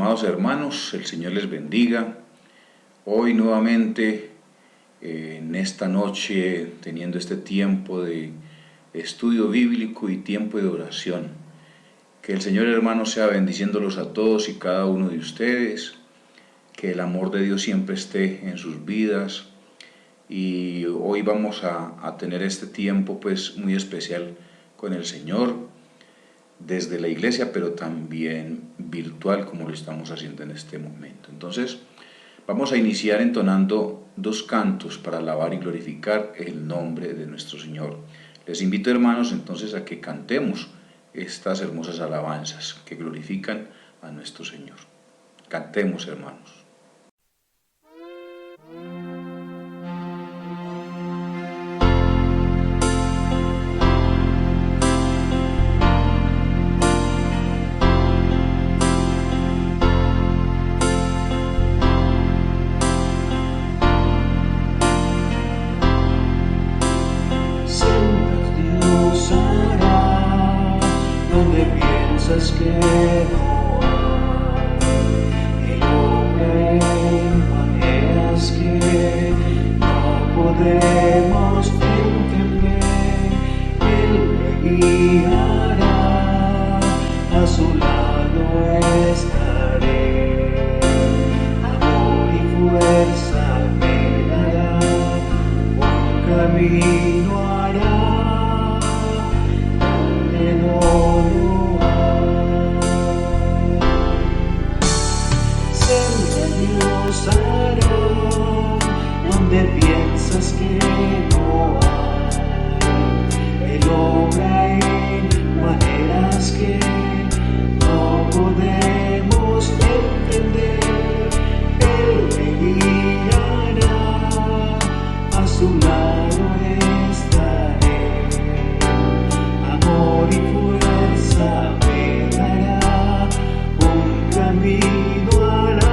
amados hermanos, el Señor les bendiga. Hoy nuevamente, en esta noche, teniendo este tiempo de estudio bíblico y tiempo de oración, que el Señor, hermanos, sea bendiciéndolos a todos y cada uno de ustedes, que el amor de Dios siempre esté en sus vidas. Y hoy vamos a tener este tiempo pues muy especial con el Señor, desde la iglesia, pero también virtual, como lo estamos haciendo en este momento. Entonces, vamos a iniciar entonando dos cantos para alabar y glorificar el nombre de nuestro Señor. Les invito, hermanos, entonces a que cantemos estas hermosas alabanzas que glorifican a nuestro Señor. Cantemos, hermanos. Que no hay, Él obra en maneras que no podemos entender. Él me guiará, a su lado estaré. Amor y fuerza me dará, un camino hará donde no lo hay. Donde piensas que no hay, Él obra en maneras que no podemos entender. Él me guiará, a su lado estaré. Amor y fuerza me dará, un camino hará.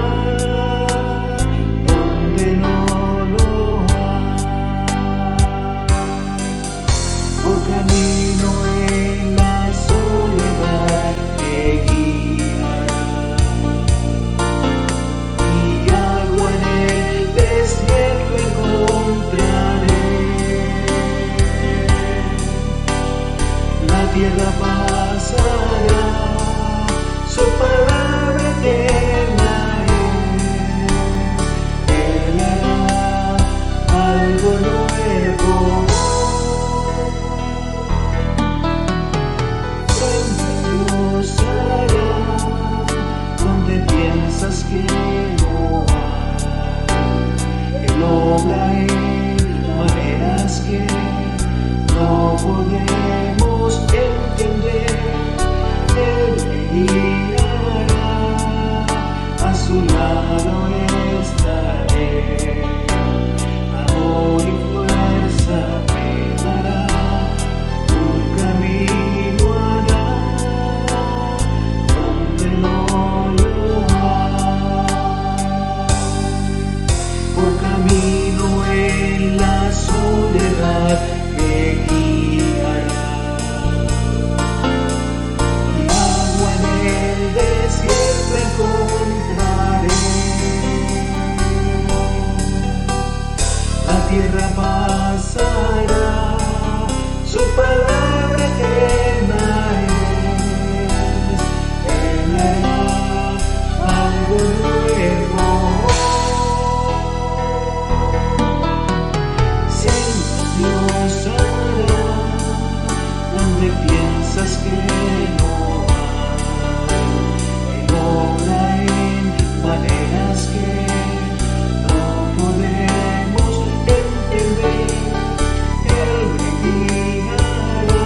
Tierra pasará, su palabra eterna es. Él hará algo nuevo. Dios hará donde piensas que no hay. Él obra en maneras que no podemos entender. Él me guiará, a su lado estaré. Amor y fuerza me dará, un camino hará donde no lo hay. Por camino en la soledad me guiará, y agua en el desierto encontraré. La tierra pasará, su palabra eterna es. Él hará algo nuevo. Dios hará donde piensas que no hay. Él obra en maneras que no podemos entender. Él me guiará,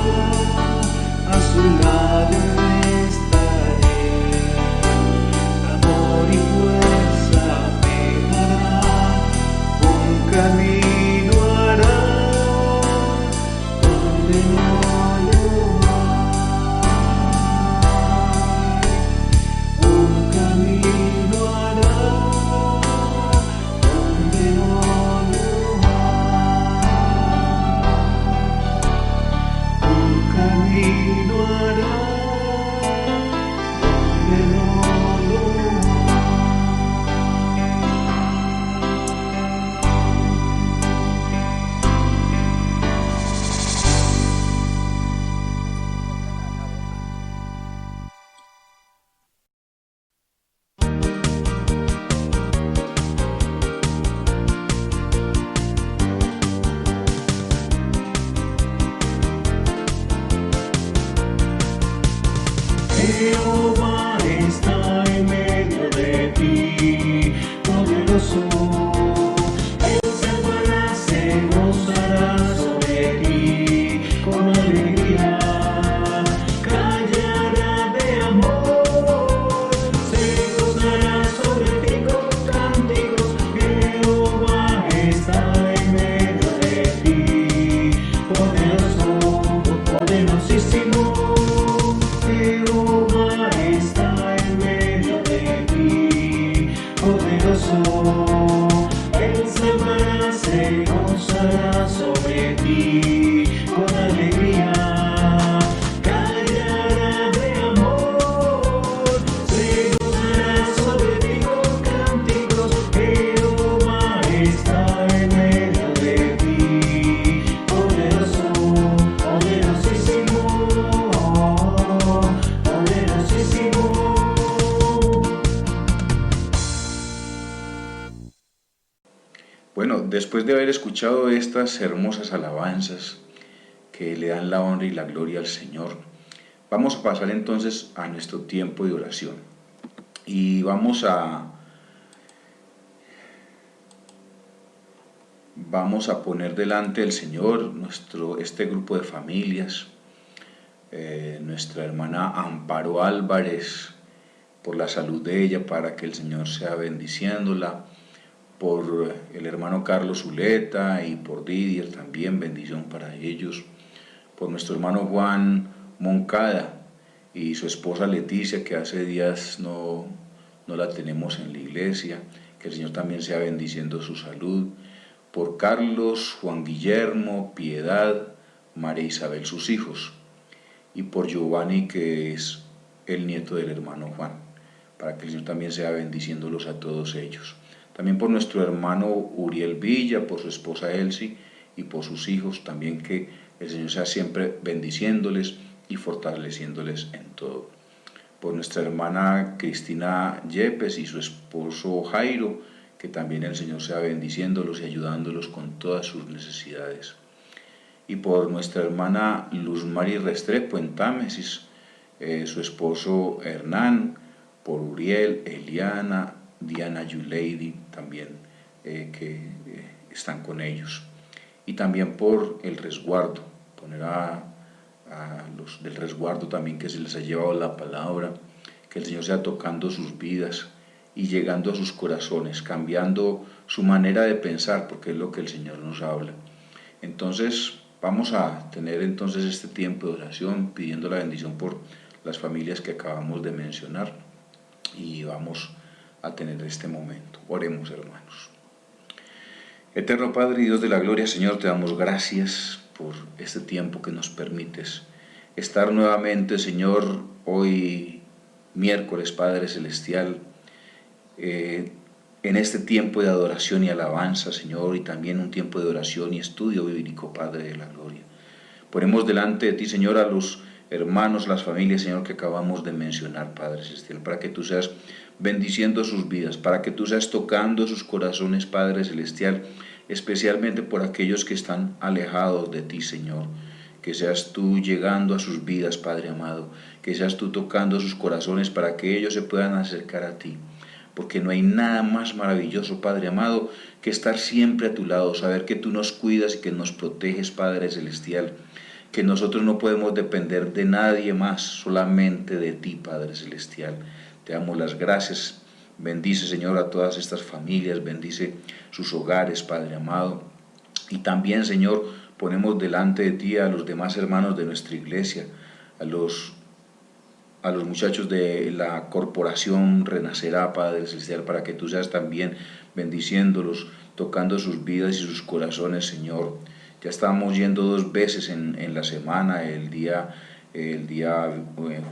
gozará sobre ti con alegría. Callará de amor, se gozará sobre ti con cánticos. Jehová está en medio de ti, poderoso, poderosísimo, poderosísimo. Bueno, después de haber escuchado estas hermosas alabanzas que le dan la honra y la gloria al Señor, vamos a pasar entonces a nuestro tiempo de oración. Y vamos a poner delante del Señor este grupo de familias, nuestra hermana Amparo Álvarez, por la salud de ella, para que el Señor sea bendiciéndola, por el hermano Carlos Zuleta y por Didier también, bendición para ellos, por nuestro hermano Juan Moncada y su esposa Leticia, que hace días no la tenemos en la iglesia, que el Señor también sea bendiciendo su salud, por Carlos, Juan Guillermo, Piedad, María Isabel, sus hijos, y por Giovanni, que es el nieto del hermano Juan, para que el Señor también sea bendiciéndolos a todos ellos. También por nuestro hermano Uriel Villa, por su esposa Elsie y por sus hijos, también que el Señor sea siempre bendiciéndoles y fortaleciéndoles en todo. Por nuestra hermana Cristina Yepes y su esposo Jairo, que también el Señor sea bendiciéndolos y ayudándolos con todas sus necesidades. Y por nuestra hermana Luz Mari Restrepo en Támesis, su esposo Hernán, por Uriel, Eliana, Diana Yuleidi también, que están con ellos. Y también por el resguardo, poner a los del resguardo también, que se les ha llevado la palabra, que el Señor sea tocando sus vidas y llegando a sus corazones, cambiando su manera de pensar, porque es lo que el Señor nos habla. Entonces vamos a tener entonces este tiempo de oración, pidiendo la bendición por las familias que acabamos de mencionar, y vamos a tener este momento. Oremos, hermanos. Eterno Padre y Dios de la gloria, Señor, te damos gracias por este tiempo que nos permites estar nuevamente, Señor, hoy miércoles, Padre Celestial, en este tiempo de adoración y alabanza, Señor, y también un tiempo de oración y estudio bíblico, Padre de la gloria. Ponemos delante de ti, Señor, a los hermanos, las familias, Señor, que acabamos de mencionar, Padre Celestial, para que tú seas bendiciendo sus vidas, para que tú seas tocando sus corazones, Padre Celestial, especialmente por aquellos que están alejados de ti, Señor. Que seas tú llegando a sus vidas, Padre amado, que seas tú tocando sus corazones para que ellos se puedan acercar a ti. Porque no hay nada más maravilloso, Padre amado, que estar siempre a tu lado, saber que tú nos cuidas y que nos proteges, Padre Celestial, que nosotros no podemos depender de nadie más, solamente de ti, Padre Celestial. Te damos las gracias. Bendice, Señor, a todas estas familias, bendice sus hogares, Padre amado. Y también, Señor, ponemos delante de ti a los demás hermanos de nuestra iglesia, a los muchachos de la corporación Renacerá, Padre Celestial, para que tú seas también bendiciéndolos, tocando sus vidas y sus corazones, Señor. Ya estamos yendo 2 veces en la semana, el día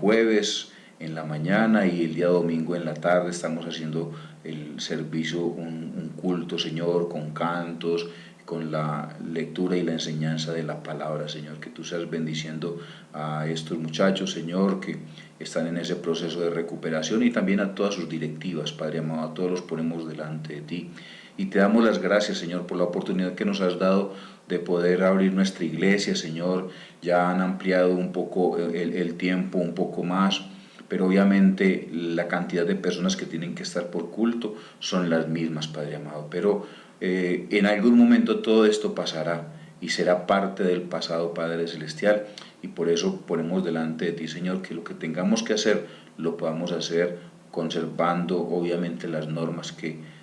jueves en la mañana y el día domingo en la tarde. Estamos haciendo el servicio, un culto, Señor, con cantos, con la lectura y la enseñanza de la palabra, Señor. Que tú seas bendiciendo a estos muchachos, Señor, que están en ese proceso de recuperación, y también a todas sus directivas, Padre amado. A todos los ponemos delante de ti y te damos las gracias, Señor, por la oportunidad que nos has dado de poder abrir nuestra iglesia, Señor. Ya han ampliado un poco el tiempo, un poco más, pero obviamente la cantidad de personas que tienen que estar por culto son las mismas, Padre amado. Pero en algún momento todo esto pasará y será parte del pasado, Padre Celestial, y por eso ponemos delante de ti, Señor, que lo que tengamos que hacer lo podamos hacer conservando obviamente las normas que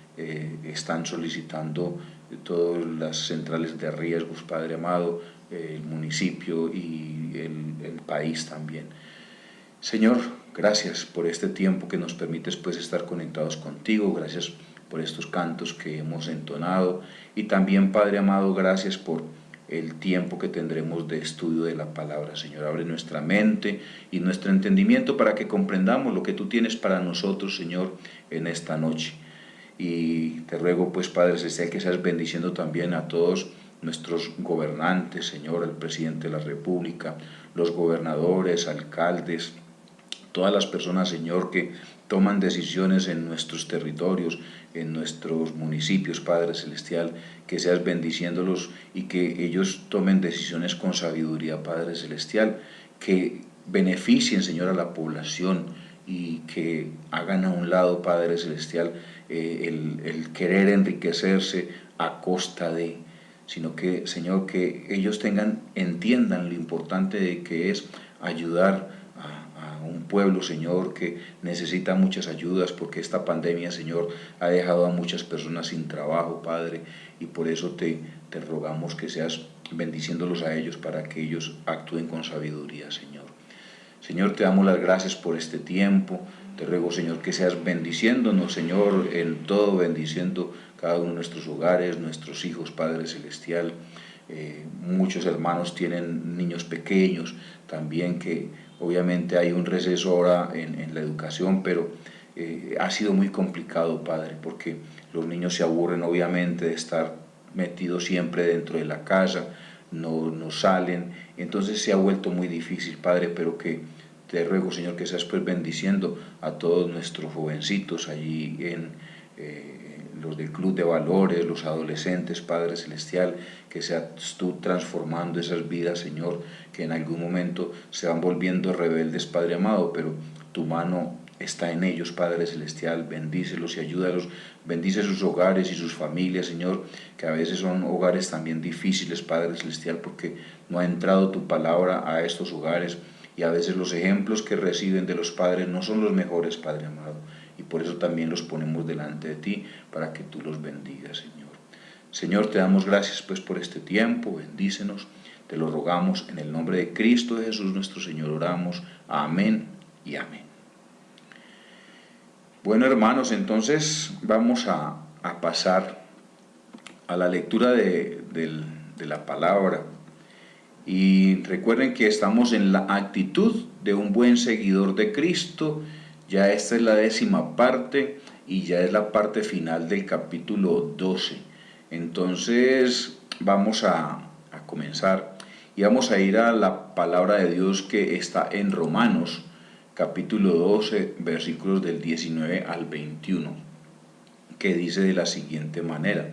están solicitando todas las centrales de riesgos, Padre amado, el municipio y el país también. Señor, gracias por este tiempo que nos permites pues estar conectados contigo. Gracias por estos cantos que hemos entonado. Y también, Padre amado, gracias por el tiempo que tendremos de estudio de la palabra. Señor, abre nuestra mente y nuestro entendimiento para que comprendamos lo que tú tienes para nosotros, Señor, en esta noche. Y te ruego, pues, Padre Celestial, que seas bendiciendo también a todos nuestros gobernantes, Señor, el presidente de la República, los gobernadores, alcaldes, todas las personas, Señor, que toman decisiones en nuestros territorios, en nuestros municipios, Padre Celestial, que seas bendiciéndolos y que ellos tomen decisiones con sabiduría, Padre Celestial, que beneficien, Señor, a la población y que hagan a un lado, Padre Celestial, el querer enriquecerse a costa de, sino que, Señor, que ellos entiendan lo importante de que es ayudar a un pueblo, Señor, que necesita muchas ayudas, porque esta pandemia, Señor, ha dejado a muchas personas sin trabajo, Padre, y por eso te rogamos que seas bendiciéndolos a ellos para que ellos actúen con sabiduría, Señor. Señor, te damos las gracias por este tiempo. Te ruego, Señor, que seas bendiciéndonos, Señor, en todo, bendiciendo cada uno de nuestros hogares, nuestros hijos, Padre Celestial. Muchos hermanos tienen niños pequeños, también que obviamente hay un receso ahora en la educación, pero ha sido muy complicado, Padre, porque los niños se aburren obviamente de estar metidos siempre dentro de la casa, no salen, entonces se ha vuelto muy difícil, Padre, pero que te ruego, Señor, que seas pues bendiciendo a todos nuestros jovencitos allí en los del Club de Valores, los adolescentes, Padre Celestial, que seas tú transformando esas vidas, Señor, que en algún momento se van volviendo rebeldes, Padre amado, pero tu mano está en ellos, Padre Celestial, bendícelos y ayúdalos, bendice sus hogares y sus familias, Señor, que a veces son hogares también difíciles, Padre Celestial, porque no ha entrado tu palabra a estos hogares, y a veces los ejemplos que reciben de los padres no son los mejores, Padre amado, y por eso también los ponemos delante de ti, para que tú los bendigas, Señor. Señor, te damos gracias pues por este tiempo, bendícenos, te lo rogamos en el nombre de Cristo Jesús nuestro Señor, oramos, amén y amén. Bueno, hermanos, entonces vamos a pasar a la lectura de la palabra. Y recuerden que estamos en la actitud de un buen seguidor de Cristo. Ya esta es la 10ª parte y ya es la parte final del capítulo 12. Entonces vamos a comenzar y vamos a ir a la palabra de Dios que está en Romanos, capítulo 12, versículos del 19 al 21, que dice de la siguiente manera: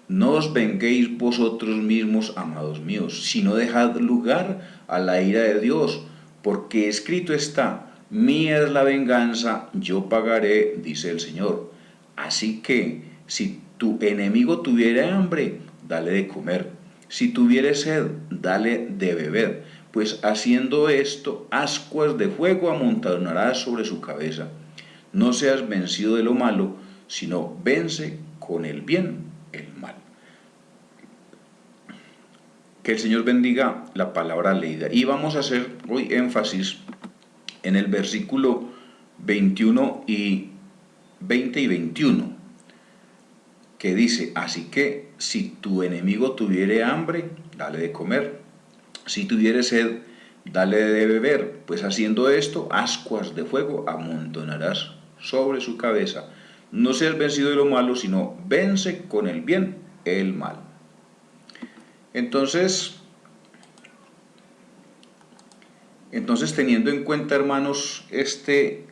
no os venguéis vosotros mismos, amados míos, sino dejad lugar a la ira de Dios, porque escrito está: mía es la venganza, yo pagaré, dice el Señor. Así que, si tu enemigo tuviere hambre, dale de comer; si tuviere sed, dale de beber, pues haciendo esto, ascuas de fuego amontonarás sobre su cabeza. No seas vencido de lo malo, sino vence con el bien el mal. Que el Señor bendiga la palabra leída. Y vamos a hacer hoy énfasis en el versículo 21 y 20 y 21, que dice: así que si tu enemigo tuviere hambre, dale de comer; si tuviere sed, dale de beber, pues haciendo esto, ascuas de fuego amontonarás sobre su cabeza. No seas vencido de lo malo, sino vence con el bien el mal. Entonces teniendo en cuenta, hermanos, este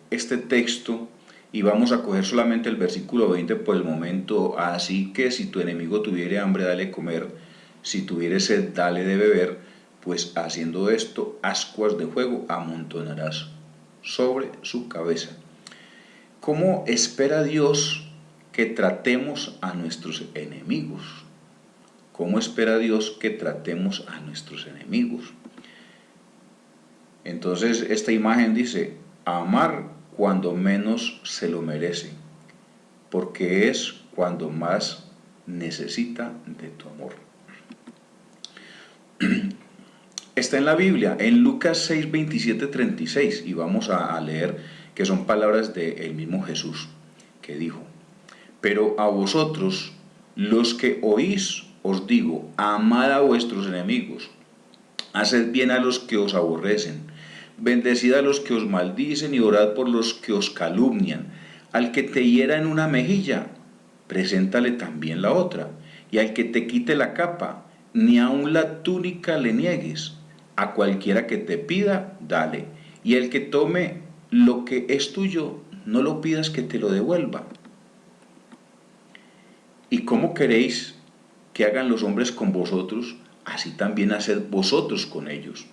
texto, y vamos a coger solamente el versículo 20 por el momento: así que si tu enemigo tuviere hambre, dale comer; si tuviere sed, dale de beber, pues haciendo esto, ascuas de fuego amontonarás sobre su cabeza. ¿Cómo espera Dios que tratemos a nuestros enemigos? ¿Cómo espera Dios que tratemos a nuestros enemigos? Entonces esta imagen dice: amar cuando menos se lo merece, porque es cuando más necesita de tu amor. Está en la Biblia, en Lucas 6, 27, 36, y vamos a leer que son palabras del mismo Jesús, que dijo: Pero a vosotros, los que oís, os digo, amad a vuestros enemigos, haced bien a los que os aborrecen, bendecid a los que os maldicen y orad por los que os calumnian. Al que te hiera en una mejilla, preséntale también la otra, y al que te quite la capa, ni aun la túnica le niegues. A cualquiera que te pida, dale, y el que tome lo que es tuyo, no lo pidas que te lo devuelva. ¿Y cómo queréis que hagan los hombres con vosotros? Así también haced vosotros con ellos.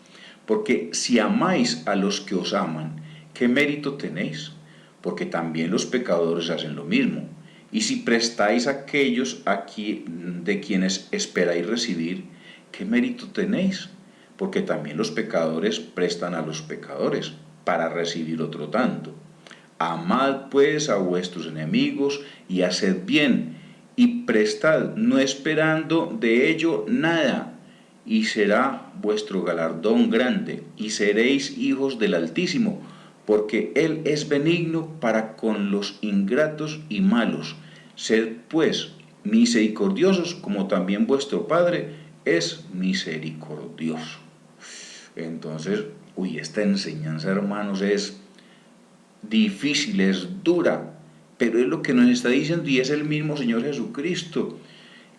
Porque si amáis a los que os aman, ¿qué mérito tenéis? Porque también los pecadores hacen lo mismo. Y si prestáis a aquellos de quienes esperáis recibir, ¿qué mérito tenéis? Porque también los pecadores prestan a los pecadores para recibir otro tanto. Amad pues a vuestros enemigos y haced bien, y prestad, no esperando de ello nada, y será vuestro galardón grande, y seréis hijos del Altísimo, porque Él es benigno para con los ingratos y malos. Sed pues misericordiosos, como también vuestro Padre es misericordioso. Entonces, esta enseñanza, hermanos, es difícil, es dura, pero es lo que nos está diciendo, y es el mismo Señor Jesucristo,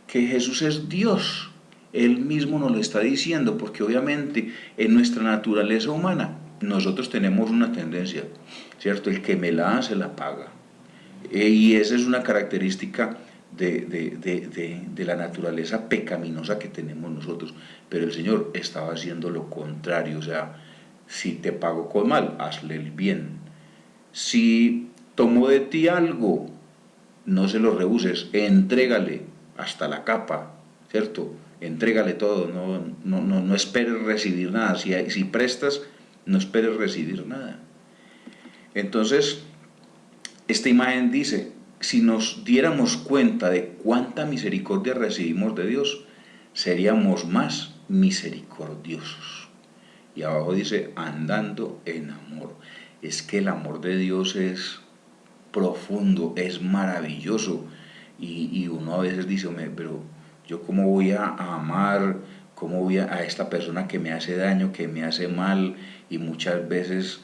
que Jesús es Dios. Él mismo nos lo está diciendo, porque obviamente en nuestra naturaleza humana nosotros tenemos una tendencia, ¿cierto? El que me la hace la paga. Y esa es una característica de la naturaleza pecaminosa que tenemos nosotros. Pero el Señor estaba haciendo lo contrario, o sea, si te pago con mal, hazle el bien. Si tomó de ti algo, no se lo rehuses, entrégale hasta la capa, ¿cierto? Entrégale todo, no esperes recibir nada. Si prestas, no esperes recibir nada. Entonces, esta imagen dice, si nos diéramos cuenta de cuánta misericordia recibimos de Dios, seríamos más misericordiosos. Y abajo dice, andando en amor. Es que el amor de Dios es profundo, es maravilloso. Y uno a veces dice, pero yo cómo voy a amar, cómo voy a esta persona que me hace daño, que me hace mal. Y muchas veces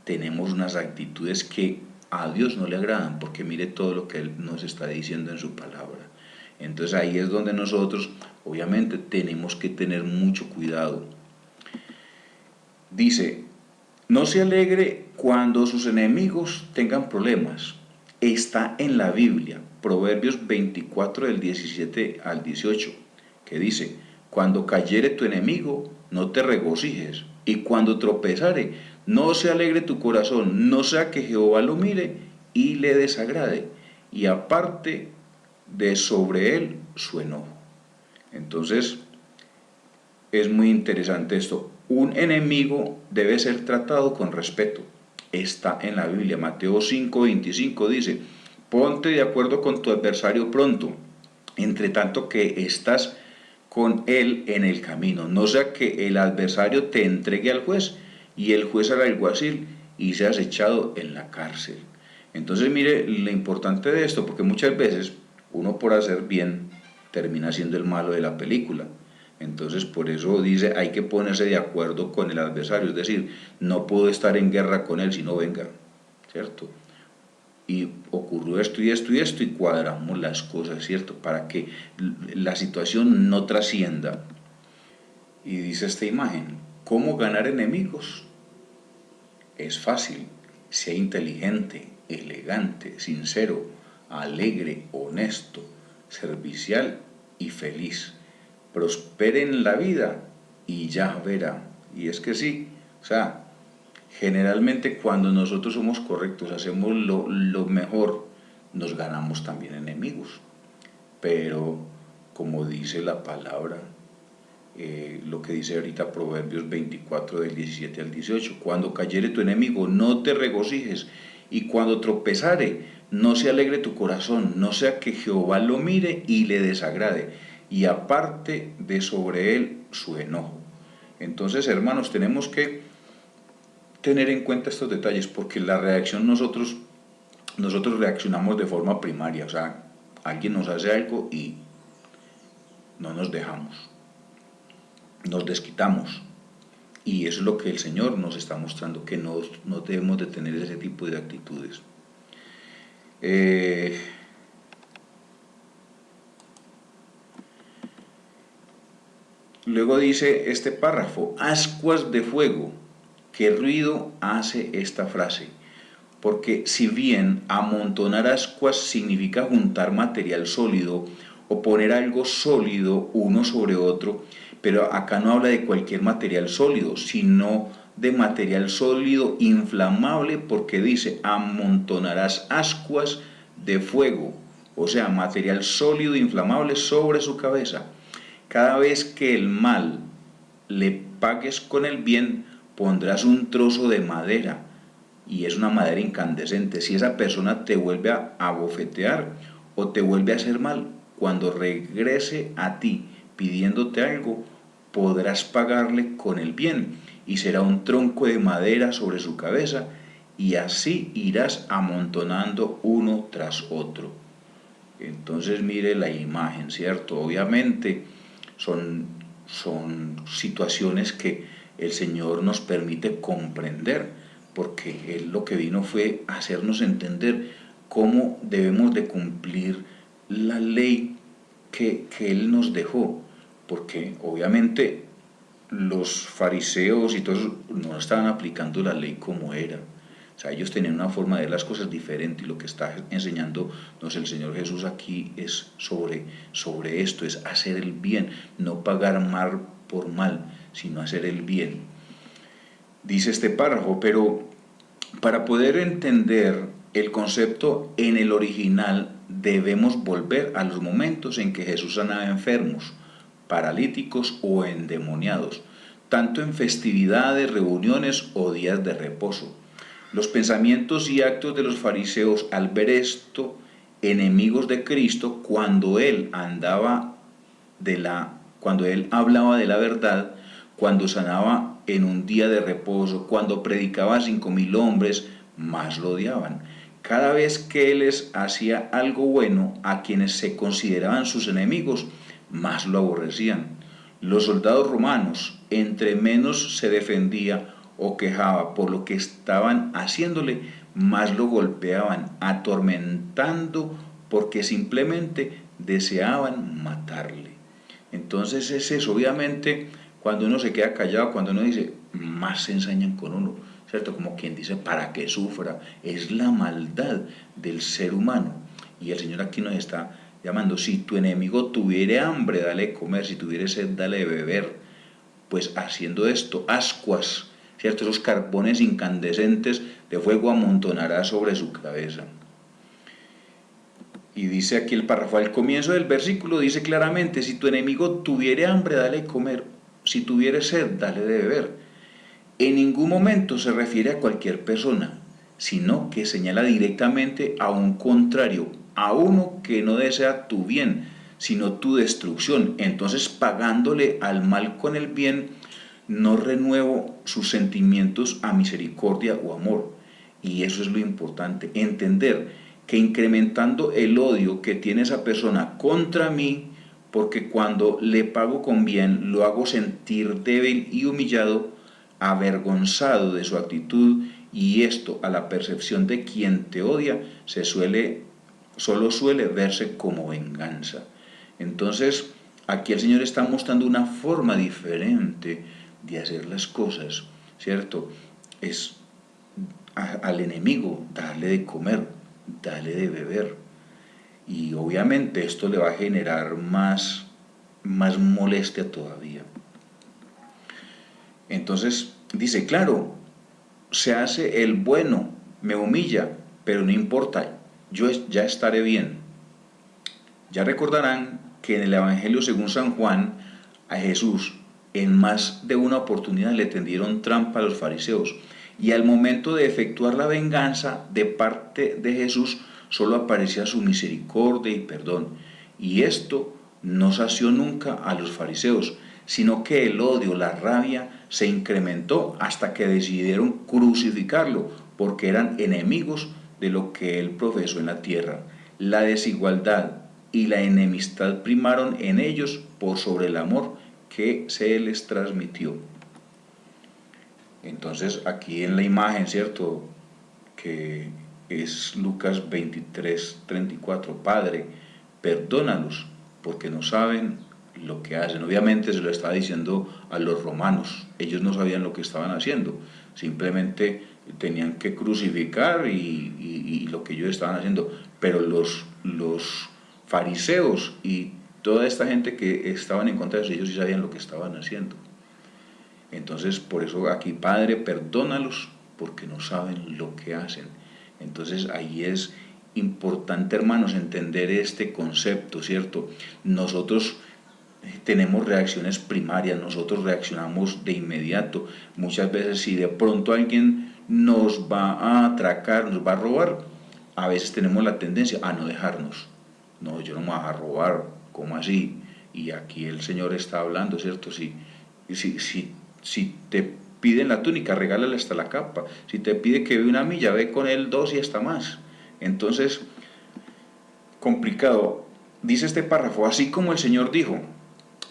tenemos unas actitudes que a Dios no le agradan, porque mire todo lo que Él nos está diciendo en su palabra. Entonces ahí es donde nosotros obviamente tenemos que tener mucho cuidado. Dice, no se alegre cuando sus enemigos tengan problemas. Está en la Biblia, Proverbios 24 del 17 al 18, que dice, cuando cayere tu enemigo, no te regocijes, y cuando tropezare, no se alegre tu corazón, no sea que Jehová lo mire y le desagrade, y aparte de sobre él su enojo. Entonces, es muy interesante esto. Un enemigo debe ser tratado con respeto. Está en la Biblia. Mateo 5:25 dice, ponte de acuerdo con tu adversario pronto, entre tanto que estás con él en el camino. No sea que el adversario te entregue al juez y el juez al alguacil y seas echado en la cárcel. Entonces mire lo importante de esto, porque muchas veces uno por hacer bien termina siendo el malo de la película. Entonces por eso dice, hay que ponerse de acuerdo con el adversario, es decir, no puedo estar en guerra con él si no venga, ¿cierto? Y ocurrió esto y esto y esto y cuadramos las cosas, ¿cierto? Para que la situación no trascienda. Y dice esta imagen, ¿cómo ganar enemigos? Es fácil, sea inteligente, elegante, sincero, alegre, honesto, servicial y feliz. Prospere en la vida y ya verá. Y es que sí, o sea, generalmente cuando nosotros somos correctos, hacemos lo mejor, nos ganamos también enemigos. Pero, como dice la palabra, lo que dice ahorita Proverbios 24 del 17 al 18, cuando cayere tu enemigo, no te regocijes, y cuando tropezare, no se alegre tu corazón, no sea que Jehová lo mire y le desagrade, y aparte de sobre él su enojo. Entonces, hermanos, tenemos que tener en cuenta estos detalles, porque la reacción nosotros nosotros reaccionamos de forma primaria, o sea, alguien nos hace algo y no nos dejamos, nos desquitamos. Y eso es lo que el Señor nos está mostrando, que no debemos de tener ese tipo de actitudes. Luego dice este párrafo, ascuas de fuego. ¿Qué ruido hace esta frase? Porque si bien amontonar ascuas significa juntar material sólido o poner algo sólido uno sobre otro, pero acá no habla de cualquier material sólido, sino de material sólido inflamable, porque dice amontonarás ascuas de fuego, o sea, material sólido inflamable sobre su cabeza. Cada vez que el mal le pagues con el bien, pondrás un trozo de madera, y es una madera incandescente. Si esa persona te vuelve a abofetear o te vuelve a hacer mal, cuando regrese a ti pidiéndote algo, podrás pagarle con el bien, y será un tronco de madera sobre su cabeza, y así irás amontonando uno tras otro. Entonces mire la imagen, ¿cierto? Obviamente son situaciones que el Señor nos permite comprender, porque Él lo que vino fue hacernos entender cómo debemos de cumplir la ley que Él nos dejó, porque obviamente los fariseos y todos no estaban aplicando la ley como era. O sea, ellos tenían una forma de ver las cosas diferente, y lo que está enseñándonos el Señor Jesús aquí es sobre esto, es hacer el bien, no pagar mal por mal, sino hacer el bien. Dice este párrafo, pero para poder entender el concepto en el original debemos volver a los momentos en que Jesús sanaba enfermos, paralíticos o endemoniados, tanto en festividades, reuniones o días de reposo. Los pensamientos y actos de los fariseos al ver esto, enemigos de Cristo, cuando él hablaba de la verdad, cuando sanaba en un día de reposo, cuando predicaba a 5,000 hombres, más lo odiaban. Cada vez que él les hacía algo bueno a quienes se consideraban sus enemigos, más lo aborrecían. Los soldados romanos, entre menos se defendía o quejaba por lo que estaban haciéndole, más lo golpeaban, atormentando, porque simplemente deseaban matarle. Entonces es eso, obviamente, cuando uno se queda callado, cuando uno dice, más se ensañan con uno, ¿cierto? Como quien dice, para que sufra, es la maldad del ser humano. Y el Señor aquí nos está llamando, si tu enemigo tuviere hambre, dale de comer, si tuviere sed, dale de beber. Pues haciendo esto, ascuas, ¿cierto? Esos carbones incandescentes de fuego amontonará sobre su cabeza. Y dice aquí el párrafo, al comienzo del versículo dice claramente, si tu enemigo tuviere hambre, dale de comer, si tuviere sed, dale de beber. En ningún momento se refiere a cualquier persona, sino que señala directamente a un contrario, a uno que no desea tu bien, sino tu destrucción. Entonces, pagándole al mal con el bien, no renuevo sus sentimientos a misericordia o amor. Y eso es lo importante, entender que incrementando el odio que tiene esa persona contra mí, porque cuando le pago con bien lo hago sentir débil y humillado, avergonzado de su actitud, y esto a la percepción de quien te odia solo suele verse como venganza. Entonces, aquí el Señor está mostrando una forma diferente de hacer las cosas, ¿cierto? Es al enemigo darle de comer, darle de beber. Y obviamente esto le va a generar más molestia todavía. Entonces dice, claro, se hace el bueno, me humilla, pero no importa, yo ya estaré bien. Ya recordarán que en el Evangelio según San Juan, a Jesús en más de una oportunidad le tendieron trampa a los fariseos, y al momento de efectuar la venganza de parte de Jesús, solo aparecía su misericordia y perdón. Y esto no sació nunca a los fariseos, sino que el odio, la rabia, se incrementó hasta que decidieron crucificarlo, porque eran enemigos de lo que él profesó en la tierra. La desigualdad y la enemistad primaron en ellos por sobre el amor que se les transmitió. Entonces aquí en la imagen, ¿cierto?, que es Lucas 23:34, Padre, perdónalos porque no saben lo que hacen. Obviamente se lo estaba diciendo a los romanos, ellos no sabían lo que estaban haciendo, simplemente tenían que crucificar y lo que ellos estaban haciendo, pero los fariseos y toda esta gente que estaban en contra de ellos sí sabían lo que estaban haciendo. Entonces, por eso aquí, Padre, perdónalos porque no saben lo que hacen. Entonces, ahí es importante, hermanos, entender este concepto, ¿cierto? Nosotros tenemos reacciones primarias, nosotros reaccionamos de inmediato. Muchas veces, si de pronto alguien nos va a atracar, nos va a robar, a veces tenemos la tendencia a no dejarnos. No, yo no me voy a robar, ¿cómo así? Y aquí el Señor está hablando, ¿cierto? Si te piden la túnica, regálale hasta la capa. Si te pide que ve una milla, ve con él 2 y hasta más. Entonces, complicado. Dice este párrafo, así como el Señor dijo,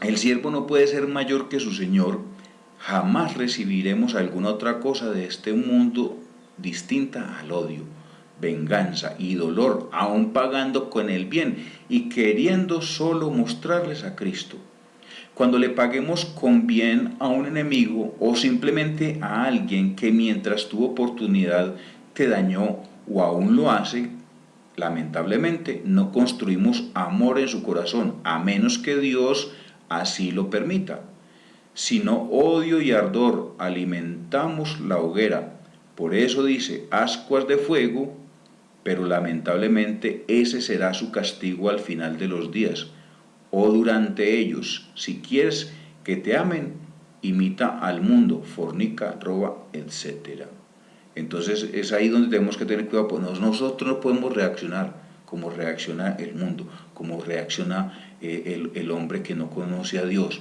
el siervo no puede ser mayor que su Señor, jamás recibiremos alguna otra cosa de este mundo distinta al odio, venganza y dolor, aun pagando con el bien y queriendo solo mostrarles a Cristo. Cuando le paguemos con bien a un enemigo o simplemente a alguien que mientras tuvo oportunidad te dañó o aún lo hace, lamentablemente no construimos amor en su corazón, a menos que Dios así lo permita. Sino odio y ardor alimentamos la hoguera. Por eso dice, ascuas de fuego, pero lamentablemente ese será su castigo al final de los días, o durante ellos. Si quieres que te amen, imita al mundo, fornica, roba, etc. Entonces es ahí donde tenemos que tener cuidado, pues nosotros no podemos reaccionar como reacciona el mundo, como reacciona el hombre que no conoce a Dios.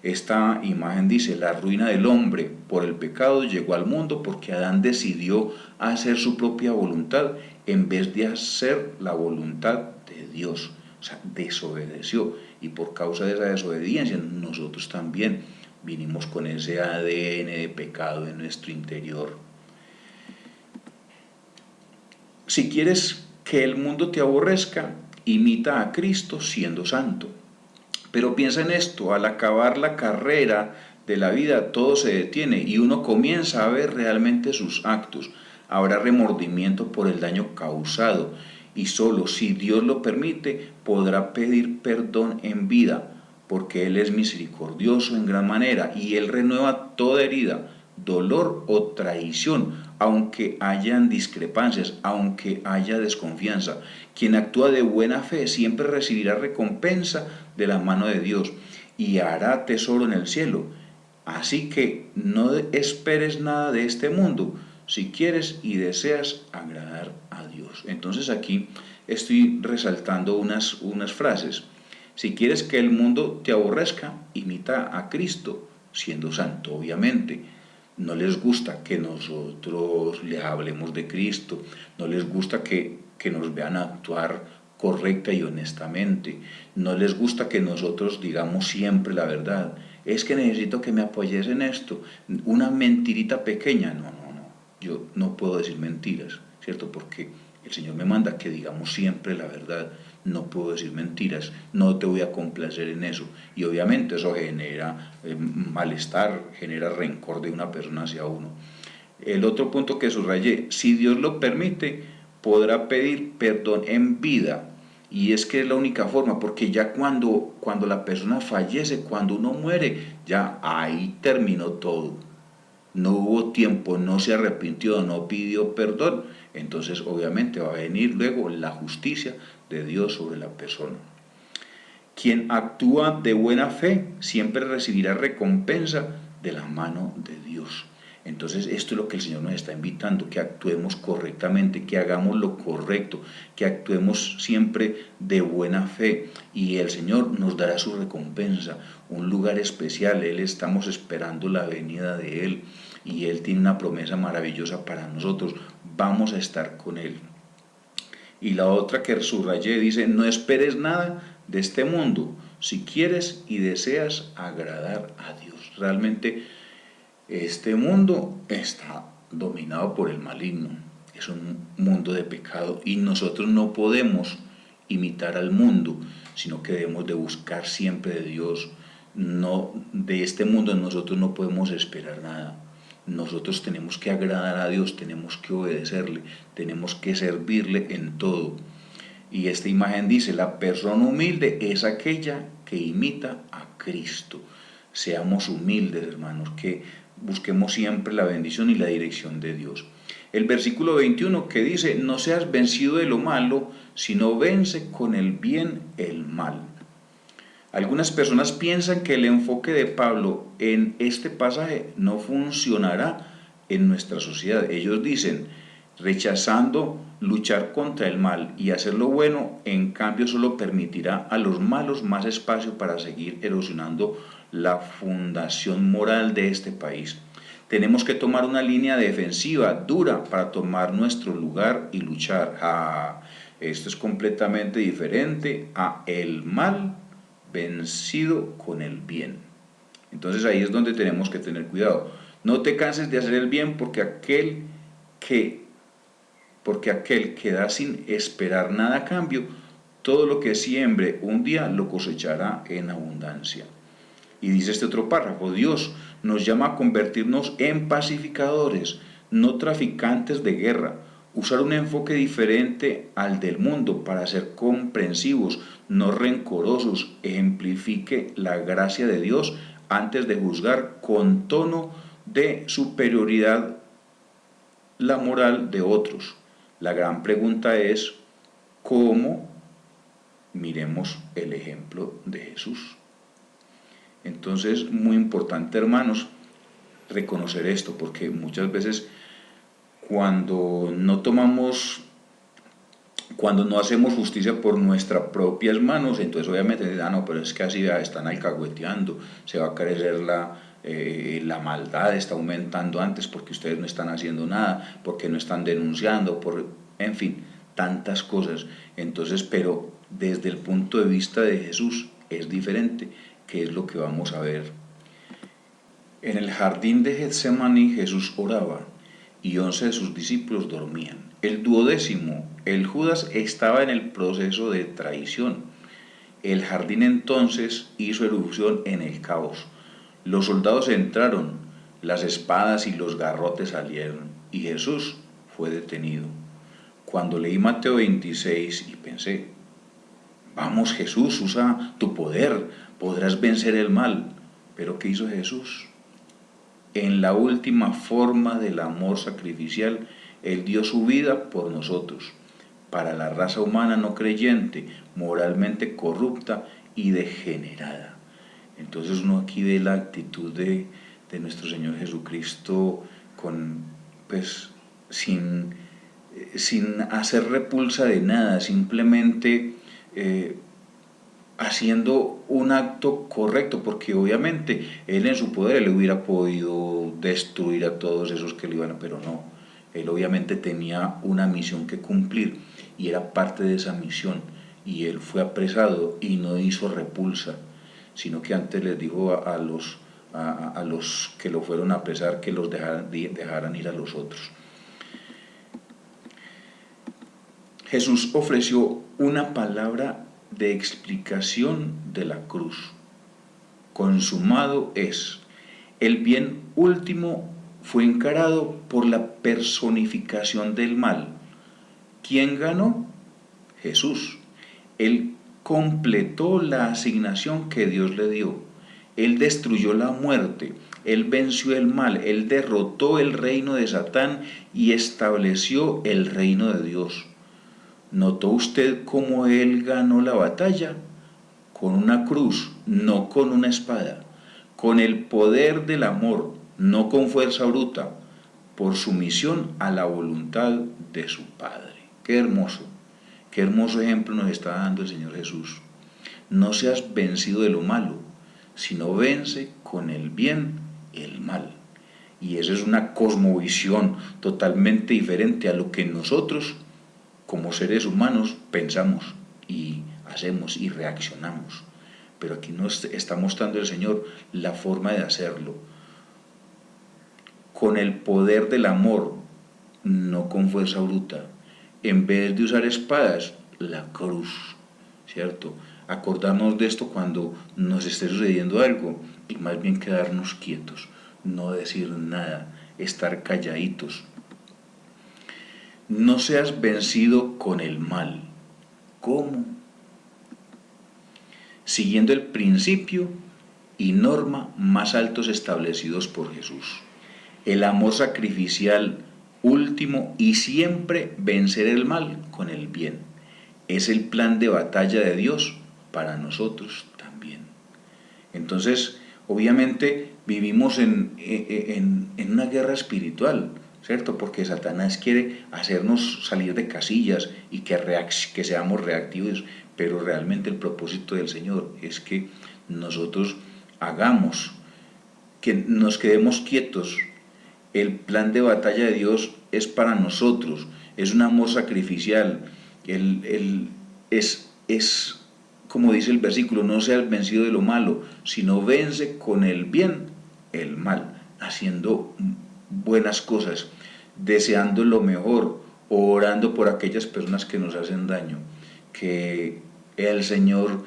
Esta imagen dice, la ruina del hombre por el pecado llegó al mundo porque Adán decidió hacer su propia voluntad en vez de hacer la voluntad de Dios. O sea, desobedeció, y por causa de esa desobediencia nosotros también vinimos con ese ADN de pecado en nuestro interior. Si quieres que el mundo te aborrezca, imita a Cristo siendo santo. Pero piensa en esto, al acabar la carrera de la vida todo se detiene y uno comienza a ver realmente sus actos. Habrá remordimiento por el daño causado y solo si Dios lo permite podrá pedir perdón en vida, porque Él es misericordioso en gran manera y Él renueva toda herida, dolor o traición, aunque hayan discrepancias, aunque haya desconfianza. Quien actúa de buena fe siempre recibirá recompensa de la mano de Dios y hará tesoro en el cielo. Así que no esperes nada de este mundo si quieres y deseas agradar a Dios. Entonces aquí estoy resaltando unas frases. Si quieres que el mundo te aborrezca, imita a Cristo siendo santo, obviamente. No les gusta que nosotros les hablemos de Cristo, no les gusta que nos vean actuar correcta y honestamente, no les gusta que nosotros digamos siempre la verdad. Es que necesito que me apoyes en esto, una mentirita pequeña, no, yo no puedo decir mentiras, ¿cierto? Porque el Señor me manda que digamos siempre la verdad, no puedo decir mentiras, no te voy a complacer en eso. Y obviamente eso genera malestar, genera rencor de una persona hacia uno. El otro punto que subrayé, si Dios lo permite, podrá pedir perdón en vida. Y es que es la única forma, porque ya cuando la persona fallece, cuando uno muere, ya ahí terminó todo. No hubo tiempo, no se arrepintió, no pidió perdón. Entonces obviamente va a venir luego la justicia de Dios sobre la persona. Quien actúa de buena fe siempre recibirá recompensa de la mano de Dios. Entonces esto es lo que el Señor nos está invitando, que actuemos correctamente, que hagamos lo correcto, que actuemos siempre de buena fe y el Señor nos dará su recompensa, un lugar especial. Estamos esperando la venida de Él y Él tiene una promesa maravillosa para nosotros, vamos a estar con Él. Y la otra que subrayé dice, no esperes nada de este mundo, si quieres y deseas agradar a Dios. Realmente este mundo está dominado por el maligno, es un mundo de pecado y nosotros no podemos imitar al mundo, sino que debemos de buscar siempre de Dios. No, de este mundo nosotros no podemos esperar nada. Nosotros tenemos que agradar a Dios, tenemos que obedecerle, tenemos que servirle en todo. Y esta imagen dice, la persona humilde es aquella que imita a Cristo. Seamos humildes, hermanos, que busquemos siempre la bendición y la dirección de Dios. El versículo 21 que dice, no seas vencido de lo malo, sino vence con el bien el mal. Algunas personas piensan que el enfoque de Pablo en este pasaje no funcionará en nuestra sociedad. Ellos dicen, rechazando luchar contra el mal y hacer lo bueno, en cambio solo permitirá a los malos más espacio para seguir erosionando la fundación moral de este país. Tenemos que tomar una línea defensiva dura para tomar nuestro lugar y luchar. Esto es completamente diferente a el mal vencido con el bien. Entonces ahí es donde tenemos que tener cuidado. No te canses de hacer el bien porque aquel que da sin esperar nada a cambio, todo lo que siembre un día lo cosechará en abundancia. Y dice este otro párrafo, Dios nos llama a convertirnos en pacificadores, no traficantes de guerra, usar un enfoque diferente al del mundo para ser comprensivos, no rencorosos, ejemplifique la gracia de Dios antes de juzgar con tono de superioridad la moral de otros. La gran pregunta es, ¿cómo miremos el ejemplo de Jesús? Entonces, muy importante, hermanos, reconocer esto, porque muchas veces cuando no hacemos justicia por nuestras propias manos, entonces obviamente, no, pero es que así están alcahueteando, se va a crecer la maldad, está aumentando antes porque ustedes no están haciendo nada, porque no están denunciando, en fin, tantas cosas. Entonces, pero desde el punto de vista de Jesús es diferente, que es lo que vamos a ver. En el jardín de Getsemaní Jesús oraba y 11 de sus discípulos dormían. El 12º, el Judas, estaba en el proceso de traición. El jardín entonces hizo erupción en el caos. Los soldados entraron, las espadas y los garrotes salieron, y Jesús fue detenido. Cuando leí Mateo 26 y pensé, vamos Jesús, usa tu poder, podrás vencer el mal. Pero ¿qué hizo Jesús? En la última forma del amor sacrificial, Él dio su vida por nosotros, para la raza humana no creyente, moralmente corrupta y degenerada. Entonces uno aquí ve la actitud de nuestro Señor Jesucristo sin hacer repulsa de nada, simplemente haciendo un acto correcto, porque obviamente Él en su poder Él hubiera podido destruir a todos esos que le iban, pero no. Él obviamente tenía una misión que cumplir y era parte de esa misión, y Él fue apresado y no hizo repulsa, sino que antes les dijo a los que lo fueron a apresar que los dejaran ir a los otros. Jesús ofreció una palabra de explicación de la cruz. Consumado es. El bien último fue encarado por la personificación del mal. ¿Quién ganó? Jesús. Él completó la asignación que Dios le dio. Él destruyó la muerte, Él venció el mal, Él derrotó el reino de Satán y estableció el reino de Dios. ¿Notó usted cómo Él ganó la batalla? Con una cruz, no con una espada, con el poder del amor, no con fuerza bruta, por sumisión a la voluntad de su Padre. Qué hermoso ejemplo nos está dando el Señor Jesús. No seas vencido de lo malo, sino vence con el bien el mal. Y esa es una cosmovisión totalmente diferente a lo que nosotros como seres humanos pensamos y hacemos y reaccionamos. Pero aquí nos está mostrando el Señor la forma de hacerlo, con el poder del amor, no con fuerza bruta. En vez de usar espadas, la cruz, ¿cierto? Acordarnos de esto cuando nos esté sucediendo algo y más bien quedarnos quietos, no decir nada, estar calladitos. No seas vencido con el mal. ¿Cómo? Siguiendo el principio y norma más altos establecidos por Jesús. El amor sacrificial último y siempre vencer el mal con el bien. Es el plan de batalla de Dios para nosotros también. Entonces, obviamente vivimos en una guerra espiritual, ¿cierto? Porque Satanás quiere hacernos salir de casillas y que seamos reactivos, pero realmente el propósito del Señor es que nosotros hagamos, que nos quedemos quietos. El plan de batalla de Dios es para nosotros, es un amor sacrificial. Es como dice el versículo, no seas vencido de lo malo, sino vence con el bien el mal, haciendo buenas cosas, deseando lo mejor, orando por aquellas personas que nos hacen daño. Que el Señor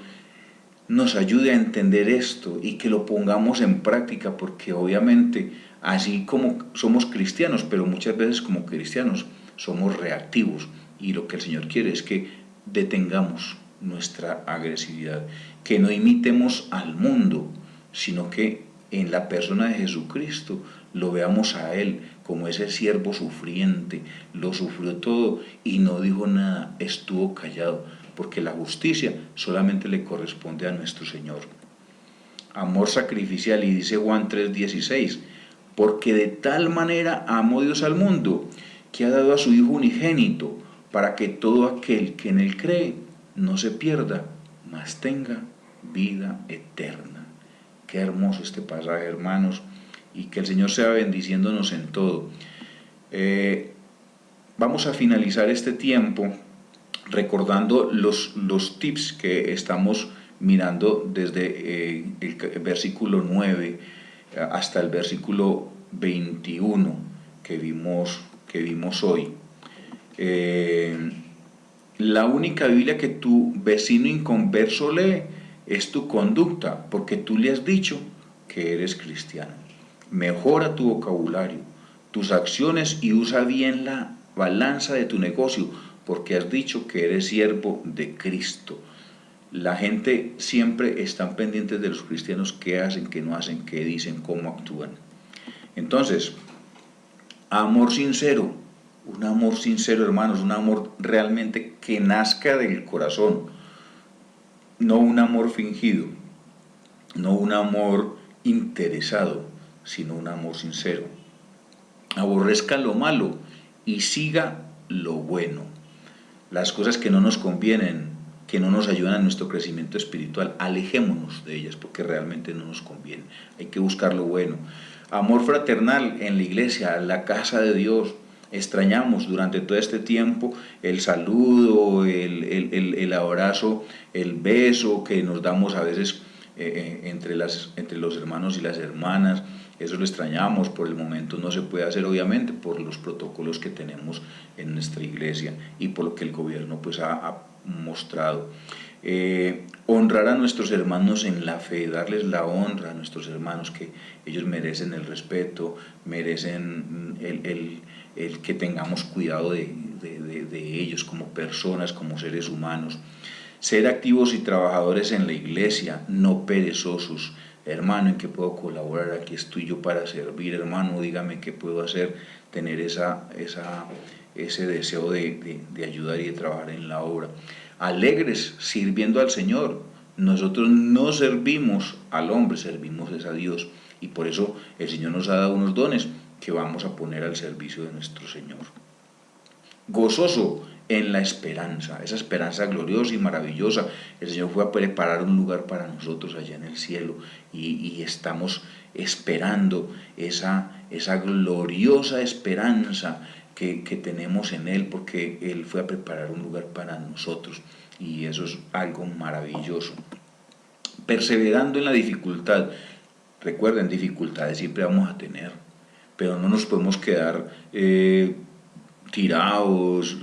nos ayude a entender esto y que lo pongamos en práctica, porque obviamente así como somos cristianos, pero muchas veces como cristianos somos reactivos, y lo que el Señor quiere es que detengamos nuestra agresividad, que no imitemos al mundo, sino que en la persona de Jesucristo lo veamos a Él como ese siervo sufriente, lo sufrió todo y no dijo nada, estuvo callado, porque la justicia solamente le corresponde a nuestro Señor. Amor sacrificial, y dice Juan 3:16, porque de tal manera amó Dios al mundo, que ha dado a su Hijo unigénito, para que todo aquel que en Él cree no se pierda, mas tenga vida eterna. Qué hermoso este pasaje, hermanos, y que el Señor sea bendiciéndonos en todo. Vamos a finalizar este tiempo recordando los tips que estamos mirando desde el versículo 9 hasta el versículo 21 que vimos hoy. La única Biblia que tu vecino inconverso lee es tu conducta, porque tú le has dicho que eres cristiano. Mejora tu vocabulario, tus acciones, y usa bien la balanza de tu negocio, porque has dicho que eres siervo de Cristo. La gente siempre está pendiente de los cristianos, qué hacen, qué no hacen, qué dicen, cómo actúan. Entonces, amor sincero, un amor sincero, hermanos, un amor realmente que nazca del corazón, no un amor fingido, no un amor interesado, sino un amor sincero. Aborrezca lo malo y siga lo bueno. Las cosas que no nos convienen, que no nos ayudan a nuestro crecimiento espiritual, alejémonos de ellas, porque realmente no nos conviene. Hay que buscar lo bueno. Amor fraternal en la iglesia, la casa de Dios. Extrañamos durante todo este tiempo el saludo, el abrazo, el beso que nos damos a veces entre los hermanos y las hermanas. Eso lo extrañamos. Por el momento no se puede hacer, obviamente, por los protocolos que tenemos en nuestra iglesia y por lo que el gobierno pues ha mostrado. Honrar a nuestros hermanos en la fe, darles la honra a nuestros hermanos, que ellos merecen el respeto, merecen el que tengamos cuidado de ellos como personas, como seres humanos. Ser activos y trabajadores en la iglesia, no perezosos. Hermano, ¿en qué puedo colaborar? Aquí estoy yo para servir, hermano, dígame qué puedo hacer. Tener ese deseo de ayudar y de trabajar en la obra. Alegres, sirviendo al Señor. Nosotros no servimos al hombre, servimos a Dios, y por eso el Señor nos ha dado unos dones que vamos a poner al servicio de nuestro Señor. Gozoso en la esperanza, esa esperanza gloriosa y maravillosa. El Señor fue a preparar un lugar para nosotros allá en el cielo, y estamos esperando esa gloriosa esperanza que tenemos en Él, porque Él fue a preparar un lugar para nosotros, y eso es algo maravilloso. Perseverando en la dificultad. Recuerden, dificultades siempre vamos a tener, pero no nos podemos quedar tirados,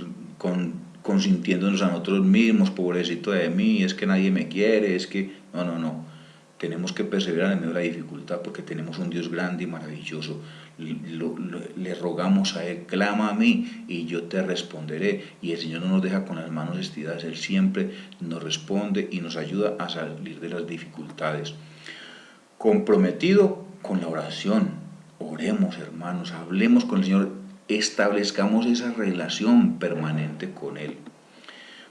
consintiéndonos a nosotros mismos, pobrecito de mí, es que nadie me quiere, es que... No. Tenemos que perseverar en medio de la dificultad porque tenemos un Dios grande y maravilloso. Le rogamos a Él, clama a mí y yo te responderé. Y el Señor no nos deja con las manos estiradas, Él siempre nos responde y nos ayuda a salir de las dificultades. Comprometido con la oración, oremos, hermanos, hablemos con el Señor, establezcamos esa relación permanente con Él.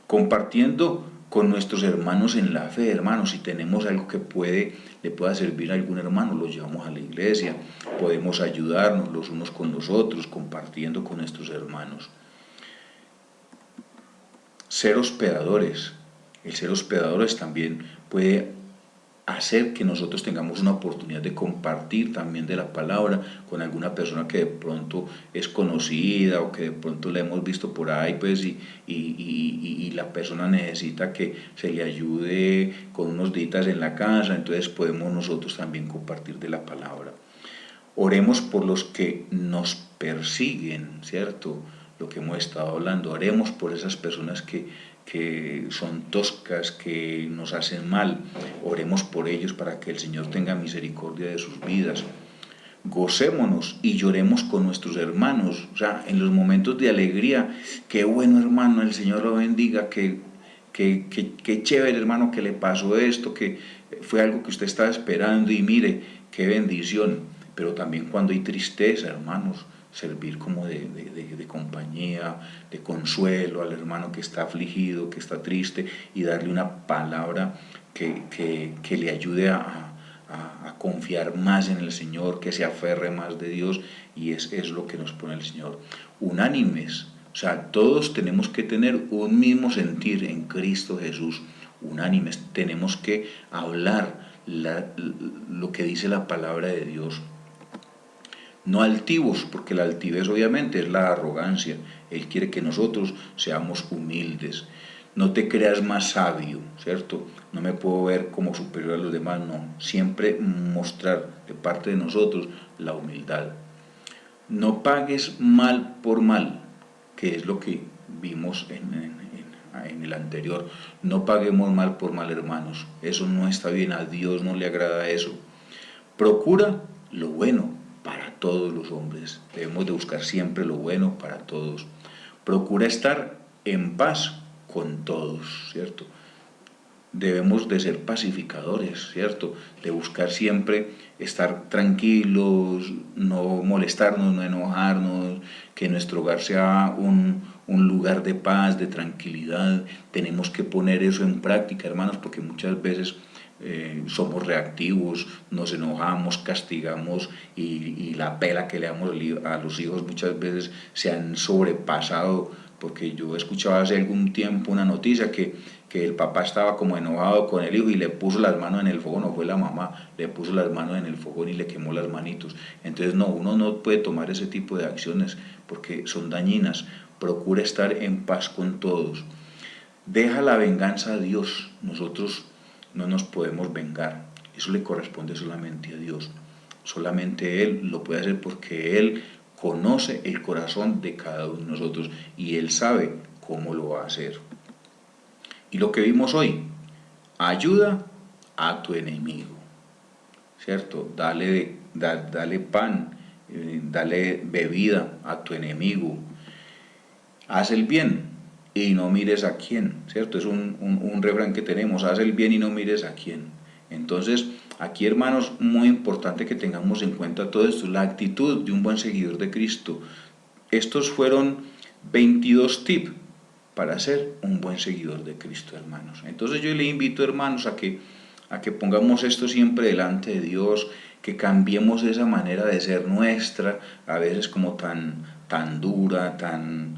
Compartiendo con nuestros hermanos en la fe, hermanos, si tenemos algo que le pueda servir a algún hermano, lo llevamos a la iglesia, podemos ayudarnos los unos con los otros, compartiendo con nuestros hermanos. Ser hospedadores. El ser hospedadores también puede hacer que nosotros tengamos una oportunidad de compartir también de la palabra con alguna persona que de pronto es conocida o que de pronto la hemos visto por ahí, pues, y la persona necesita que se le ayude con unos días en la casa, entonces podemos nosotros también compartir de la palabra. Oremos por los que nos persiguen, ¿cierto? Lo que hemos estado hablando, oremos por esas personas que son toscas, que nos hacen mal, oremos por ellos para que el Señor tenga misericordia de sus vidas. Gocémonos y lloremos con nuestros hermanos, o sea, en los momentos de alegría, qué bueno hermano, el Señor lo bendiga, qué chévere hermano que le pasó esto, que fue algo que usted estaba esperando y mire, qué bendición. Pero también cuando hay tristeza, hermanos, servir como de compañía, de consuelo al hermano que está afligido, que está triste, y darle una palabra que le ayude a confiar más en el Señor, que se aferre más de Dios, y es lo que nos pone el Señor. Unánimes, o sea, todos tenemos que tener un mismo sentir en Cristo Jesús, unánimes, tenemos que hablar lo que dice la palabra de Dios. No altivos, porque la altivez obviamente es la arrogancia. Él quiere que nosotros seamos humildes. No te creas más sabio, ¿cierto? No me puedo ver como superior a los demás, no. Siempre mostrar de parte de nosotros la humildad. No pagues mal por mal, que es lo que vimos en el anterior. No paguemos mal por mal, hermanos. Eso no está bien, a Dios no le agrada eso. Procura lo bueno para todos los hombres. Debemos de buscar siempre lo bueno para todos. Procura estar en paz con todos, ¿cierto? Debemos de ser pacificadores, ¿cierto? De buscar siempre estar tranquilos, no molestarnos, no enojarnos, que nuestro hogar sea un lugar de paz, de tranquilidad. Tenemos que poner eso en práctica, hermanos, porque muchas veces somos reactivos, nos enojamos, castigamos y la pela que le damos a los hijos muchas veces se han sobrepasado, porque yo escuchaba hace algún tiempo una noticia que el papá estaba como enojado con el hijo y le puso las manos en el fogón, no fue la mamá, le puso las manos en el fogón y le quemó las manitos. Entonces no, uno no puede tomar ese tipo de acciones porque son dañinas. Procura estar en paz con todos. Deja la venganza a Dios. Nosotros no nos podemos vengar, eso le corresponde solamente a Dios. Solamente Él lo puede hacer porque Él conoce el corazón de cada uno de nosotros y Él sabe cómo lo va a hacer. Y lo que vimos hoy, ayuda a tu enemigo, ¿cierto? Dale pan, dale bebida a tu enemigo. Haz el bien y no mires a quién, ¿cierto? Es un refrán que tenemos, haz el bien y no mires a quién. Entonces, aquí, hermanos, muy importante que tengamos en cuenta todo esto, la actitud de un buen seguidor de Cristo. Estos fueron 22 tips para ser un buen seguidor de Cristo, hermanos. Entonces yo le invito, hermanos, a que pongamos esto siempre delante de Dios, que cambiemos esa manera de ser nuestra, a veces como tan dura, tan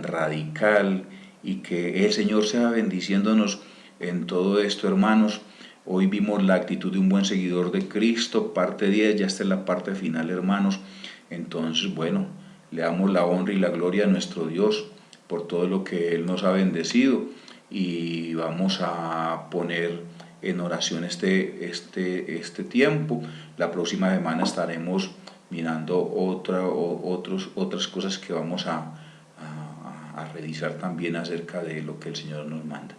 radical, y que el Señor sea bendiciéndonos en todo esto, hermanos. Hoy vimos la actitud de un buen seguidor de Cristo, parte 10, ya está en la parte final, hermanos. Entonces, bueno, le damos la honra y la gloria a nuestro Dios por todo lo que Él nos ha bendecido y vamos a poner en oración este tiempo. La próxima semana estaremos mirando otras cosas que vamos a revisar también acerca de lo que el Señor nos manda.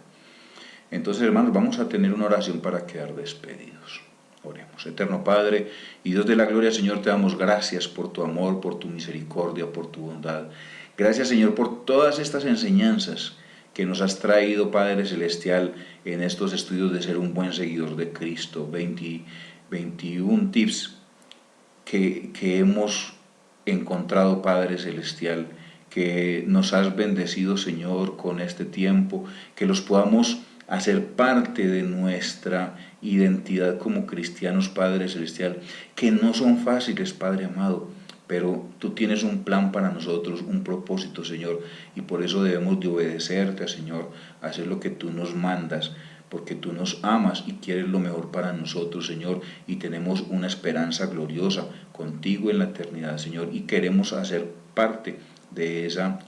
Entonces, hermanos, vamos a tener una oración para quedar despedidos. Oremos. Eterno Padre y Dios de la gloria, Señor, te damos gracias por tu amor, por tu misericordia, por tu bondad. Gracias, Señor, por todas estas enseñanzas que nos has traído, Padre Celestial, en estos estudios de ser un buen seguidor de Cristo. 21 tips que hemos encontrado, Padre Celestial, que nos has bendecido, Señor, con este tiempo, que los podamos hacer parte de nuestra identidad como cristianos, Padre Celestial, que no son fáciles, Padre amado, pero tú tienes un plan para nosotros, un propósito, Señor, y por eso debemos de obedecerte, Señor, hacer lo que tú nos mandas, porque tú nos amas y quieres lo mejor para nosotros, Señor, y tenemos una esperanza gloriosa contigo en la eternidad, Señor, y queremos hacer parte de esa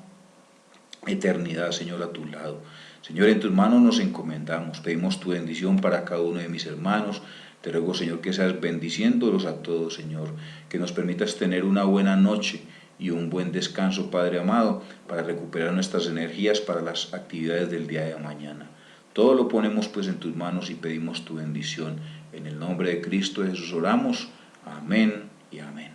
eternidad, Señor, a tu lado. Señor, en tus manos nos encomendamos, pedimos tu bendición para cada uno de mis hermanos. Te ruego, Señor, que seas bendiciéndolos a todos, Señor, que nos permitas tener una buena noche y un buen descanso, Padre amado, para recuperar nuestras energías para las actividades del día de mañana. Todo lo ponemos pues en tus manos y pedimos tu bendición. En el nombre de Cristo Jesús oramos. Amén y amén.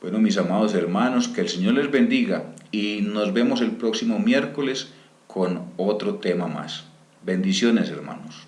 Bueno, mis amados hermanos, que el Señor les bendiga y nos vemos el próximo miércoles con otro tema más. Bendiciones, hermanos.